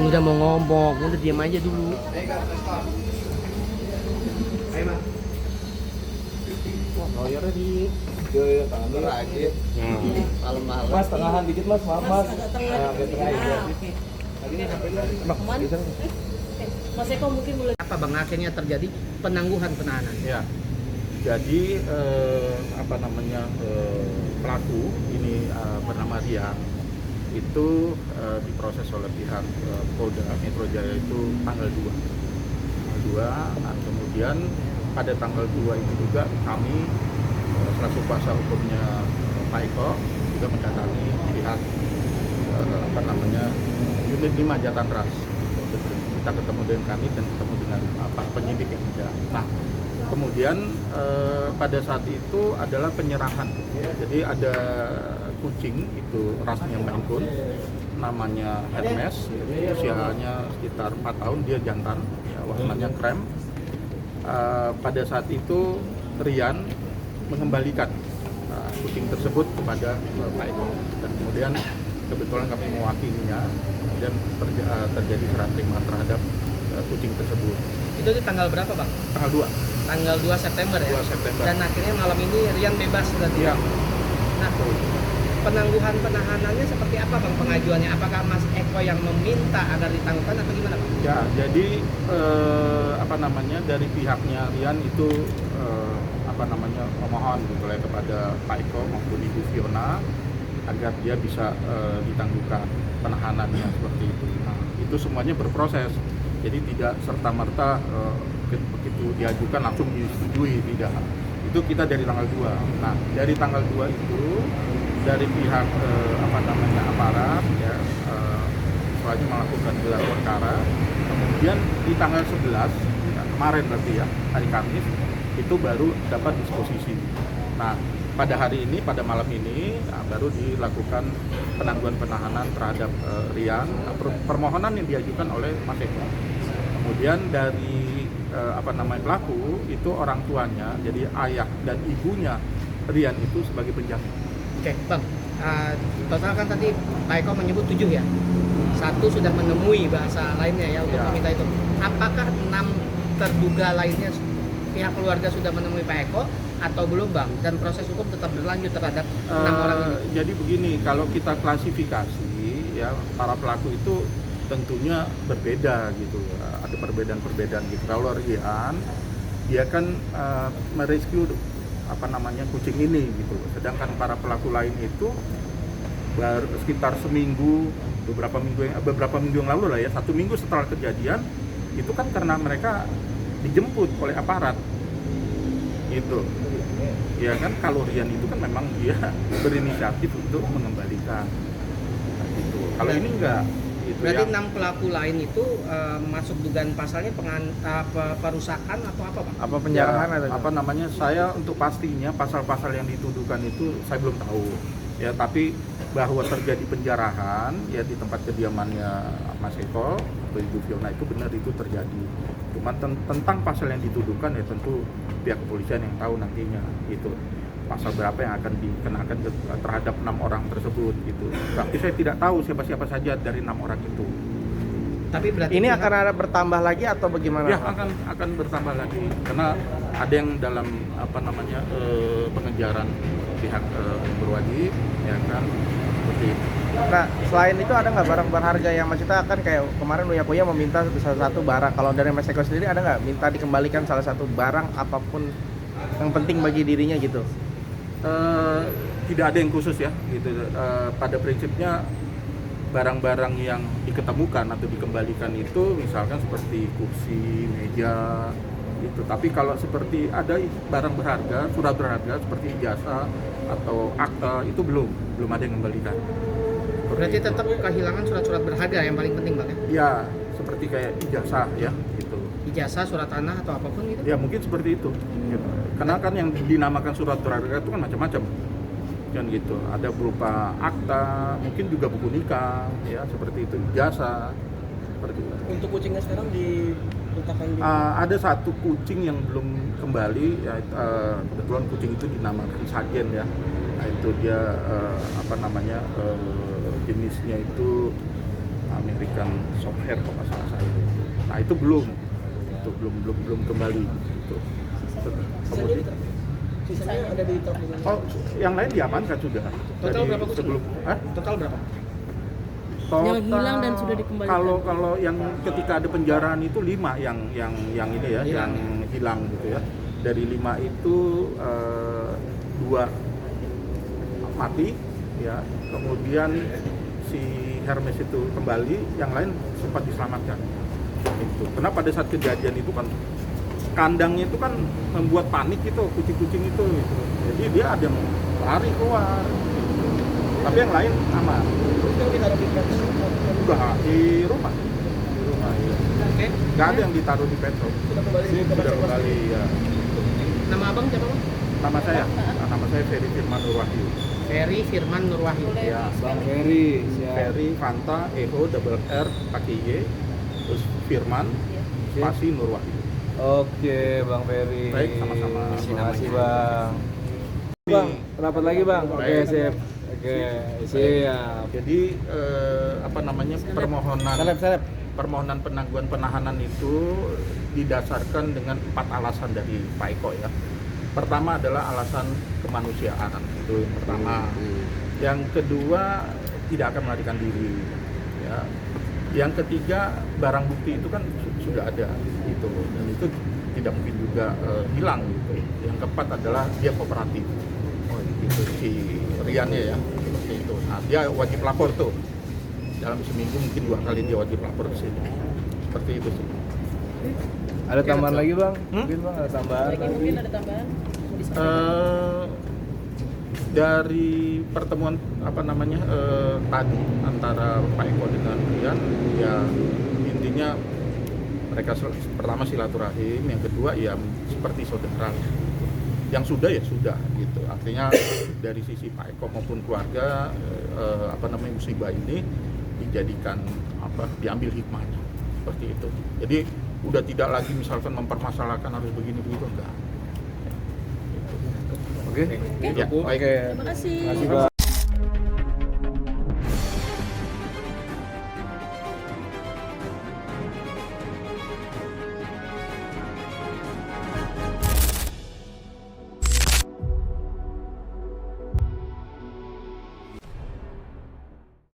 udah mau ngomong, udah diam aja dulu. Wah, lawyernya di tangan lagi. Malam-malam. Mas, tengahan dikit mas, maaf mas. Tengah. Tengah aja. Mas Eko mungkin mulai Apa bang akhirnya terjadi penangguhan penahanan? Ya, jadi pelaku ini bernama Rian itu diproses oleh pihak Polda Metro Jaya itu tanggal 2. Nah, kemudian pada tanggal 2 itu juga kami selaku kuasa hukumnya Pak Eko juga mendatangi pihak unit 5 Jatan Ras. Kita ketemu dengan kami dan ketemu dengan penyidik yang ada. Nah, kemudian pada saat itu adalah penyerahan. Jadi ada kucing itu rasnya Maine Coon, namanya Hermes, usianya sekitar 4 tahun, dia jantan, ya, warnanya krem. Pada saat itu Rian mengembalikan kucing tersebut kepada Pak Eko, dan kemudian kebetulan kami mewakilinya, kemudian terjadi serah terima terhadap kucing tersebut. Itu di tanggal berapa bang? Tanggal 2. Tanggal 2 September ya? 2 September. Dan akhirnya malam ini Rian bebas berarti? Iya. Nah, penangguhan penahanannya seperti apa bang pengajuannya? Apakah Mas Eko yang meminta agar ditangguhkan atau gimana bang? Ya, jadi dari pihaknya Rian itu memohon gitu ya kepada Pak Eko maupun Ibu Fiona agar dia bisa ditangguhkan penahanannya seperti itu. Nah, itu semuanya berproses. Jadi tidak serta-merta begitu diajukan langsung disetujui, tidak. Itu kita dari tanggal 2. Nah, dari tanggal 2 itu dari pihak aparat ya selanjutnya melakukan gelar perkara. Kemudian di tanggal 11 ya, kemarin berarti ya, hari Kamis itu baru dapat disposisi. Nah, pada hari ini, pada malam ini baru dilakukan penangguhan penahanan terhadap Rian. Permohonan yang diajukan oleh Mas Eko. Kemudian dari pelaku itu orang tuanya, jadi ayah dan ibunya Rian itu sebagai penjamin. Oke bang, total kan tadi Pak Eko menyebut 7 ya? 1 sudah menemui bahasa lainnya ya untuk meminta itu. Apakah 6 terduga lainnya pihak keluarga sudah menemui Pak Eko atau belum bang? Dan proses hukum tetap berlanjut terhadap 6 orang ini? Jadi begini, kalau kita klasifikasi ya, para pelaku itu tentunya berbeda gitu, ada perbedaan-perbedaan gitu. Kalau Rian, dia kan merescue kucing ini gitu, sedangkan para pelaku lain itu baru sekitar beberapa minggu yang lalu lah ya, 1 minggu setelah kejadian itu kan karena mereka dijemput oleh aparat gitu ya kan. Kalau Rian itu kan memang dia berinisiatif untuk mengembalikan gitu. Kalau ini enggak gitu. Berarti 6 pelaku lain itu masuk dugaan pasalnya perusakan atau apa bang? Apa penjarahan ya, atau saya untuk pastinya pasal-pasal yang dituduhkan itu saya belum tahu ya, tapi bahwa terjadi penjarahan ya di tempat kediamannya Mas Eko atau Ibu Fiona itu benar, itu terjadi. Cuma tentang pasal yang dituduhkan ya tentu pihak kepolisian yang tahu nantinya gitu, pasal berapa yang akan dikenakan terhadap 6 orang tersebut gitu. Tapi saya tidak tahu siapa-siapa saja dari 6 orang itu. Tapi berarti ini akan ada bertambah lagi atau bagaimana? Ya, akan bertambah lagi karena ada yang dalam pengejaran pihak berwajib ya kan, seperti itu. Nah, selain itu ada nggak barang berharga yang maksudnya kan kayak kemarin Uya meminta salah satu barang. Kalau dari Mas Eko sendiri ada nggak minta dikembalikan salah satu barang apapun yang penting bagi dirinya gitu? Tidak ada yang khusus ya gitu. Pada prinsipnya barang-barang yang diketemukan atau dikembalikan itu misalkan seperti kursi, meja gitu. Tapi kalau seperti ada barang berharga, surat berharga seperti ijazah atau akta itu belum ada yang kembalikan. berarti tetap kehilangan surat-surat berharga yang paling penting bang ya? Ya, seperti kayak ijazah ya gitu. Ijazah, surat tanah atau apapun gitu? Ya mungkin seperti itu gitu. Karena kan yang dinamakan surat berharga itu kan macam-macam kan gitu. Ada berupa akta, mungkin juga buku nikah ya, seperti itu, ijazah seperti itu. untuk kucingnya sekarang diletakkan di Ada satu kucing yang belum kembali ya, kebetulan kucing itu dinamakan Sagen ya. Nah, itu dia jenisnya itu American Shorthair kalau nggak salah saya. Nah itu belum kembali. Gitu. Kemudian, Sisanya ada di truk juga. oh, yang lain diamankan sudah. Total berapa kucing? sebelum? Hah? Total berapa? Yang hilang dan sudah dikembalikan. Kalau yang ketika ada penjarahan itu 5 yang ini ya, yang hilang gitu ya. Dari 5 itu 2 mati ya. Kemudian si Hermes itu kembali, yang lain sempat diselamatkan. Itu. Karena pada saat kejadian itu kan kandangnya itu kan membuat panik gitu, kucing-kucing itu gitu. Jadi dia ada yang lari keluar. Gitu. Tapi yang lain aman. Yang ditaruh di pet shop. Udah di rumah. Di rumah ya. Oke. Nggak ada yang ditaruh di pet shop. Sudah kembali ke Sudah masing-masing. kembali ya. Nama abang siapa bang? Nama saya Ferry Firman Nurwahyu. Ferry Firman Nurwahyu. Ya. Bang Ferry, siap. Ferry Fanta Eho double R pakai Y terus Firman spasi Nurwahyu. Oke, Bang Ferry. Baik, sama-sama. Terima kasih, Bang. Bang, rapat lagi, Bang. Oke, Baik. sip. Oke, siap. Jadi Seleb. permohonan penangguhan penahanan itu didasarkan dengan 4 alasan dari Pak Eko ya. Pertama adalah alasan kemanusiaan, itu yang pertama. Yang kedua tidak akan melarikan diri. Ya. Yang ketiga barang bukti itu kan sudah ada gitu, dan itu tidak mungkin juga hilang gitu. Yang keempat adalah dia kooperatif. Oh, itu si Riannya ya seperti itu. Nah, dia wajib lapor tuh. Dalam seminggu mungkin 2 kali dia wajib lapor ke sini. Seperti itu sih. Ada tambahan lagi, Bang? Hmm? Mungkin, Bang, ada tambahan. Lagi mungkin ada tambahan. Mau disampaikan. Dari pertemuan tadi antara Pak Eko dengan Rian, ya intinya mereka pertama silaturahim, yang kedua ya seperti saudara. Yang sudah ya sudah gitu. Artinya dari sisi Pak Eko maupun keluarga musibah ini dijadikan diambil hikmahnya seperti itu. Jadi udah tidak lagi misalkan mempermasalahkan harus begini begitu enggak. Oke. Ya, baik. Oke. Terima kasih. Terima kasih, Bang.